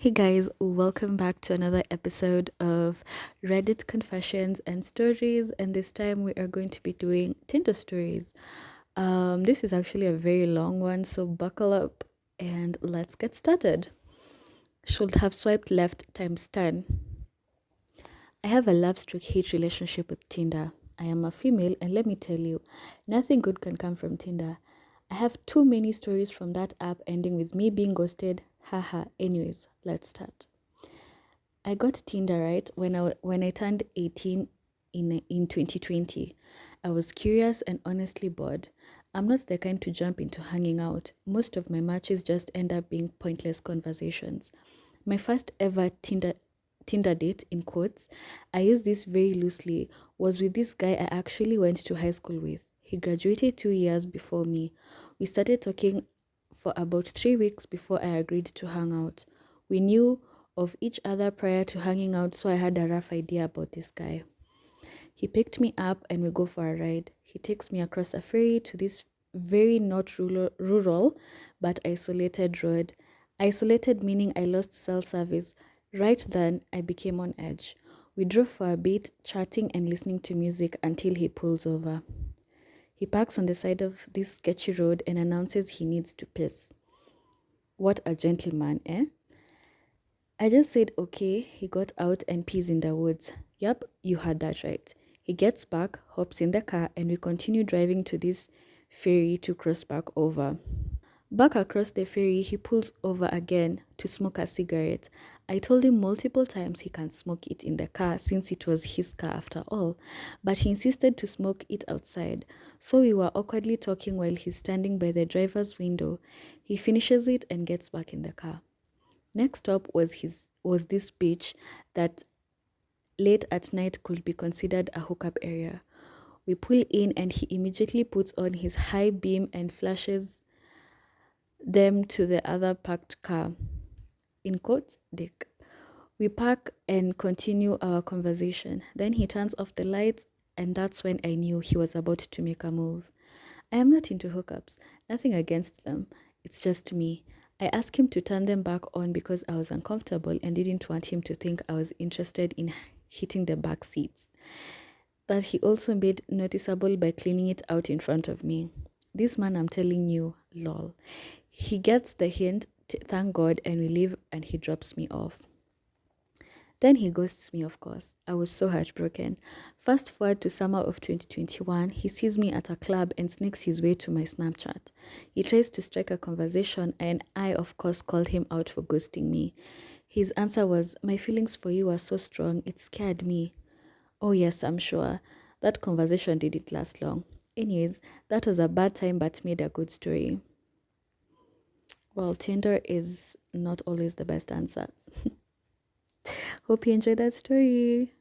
Hey guys, welcome back to another episode of Reddit Confessions and Stories, and this time we are going to be doing Tinder stories. This is actually a very long one, so buckle up and let's get started. Should have swiped left times 10. I have a love stroke hate relationship with Tinder. I am a female, and let me tell you, nothing good can come from Tinder. I have too many stories from that app ending with me being ghosted. Haha, anyways, let's start. I got Tinder right when I turned 18 in 2020. I was curious and honestly bored. I'm not the kind to jump into hanging out. Most of my matches just end up being pointless conversations. My first ever Tinder date in quotes, I use this very loosely, was with this guy I actually went to high school with. He graduated 2 years before me. We started talking for about 3 weeks before I agreed to hang out. We knew of each other prior to hanging out, so I had a rough idea about this guy. He picked me up and we go for a ride. He takes me across a ferry to this very not rural but isolated road. Isolated meaning I lost cell service. Right then, I became on edge. We drove for a bit, chatting and listening to music until he pulls over. He parks on the side of this sketchy road and announces he needs to piss. What a gentleman, eh? I just said okay. He got out and pees in the woods. Yup, you heard that right. He gets back, hops in the car, and we continue driving to this ferry to cross back over. Back across the ferry, he pulls over again to smoke a cigarette. I told him multiple times he can smoke it in the car since it was his car after all, but he insisted to smoke it outside. So we were awkwardly talking while he's standing by the driver's window. He finishes it and gets back in the car. Next stop was this beach that late at night could be considered a hookup area. We pull in and he immediately puts on his high beam and flashes them to the other parked car. In quotes, dick. We park and continue our conversation. Then he turns off the lights, and that's when I knew he was about to make a move. I am not into hookups, nothing against them. It's just me. I asked him to turn them back on because I was uncomfortable and didn't want him to think I was interested in hitting the back seats. That he also made noticeable by cleaning it out in front of me. This man, I'm telling you, lol. He gets the hint, thank God, and we leave and he drops me off. Then he ghosts me, of course. I was so heartbroken. Fast forward to summer of 2021, he sees me at a club and sneaks his way to my Snapchat. He tries to strike a conversation, and I, of course, called him out for ghosting me. His answer was, "My feelings for you are so strong, it scared me." Oh, yes, I'm sure. That conversation didn't last long. Anyways, that was a bad time but made a good story. Well, Tinder is not always the best answer. Hope you enjoyed that story.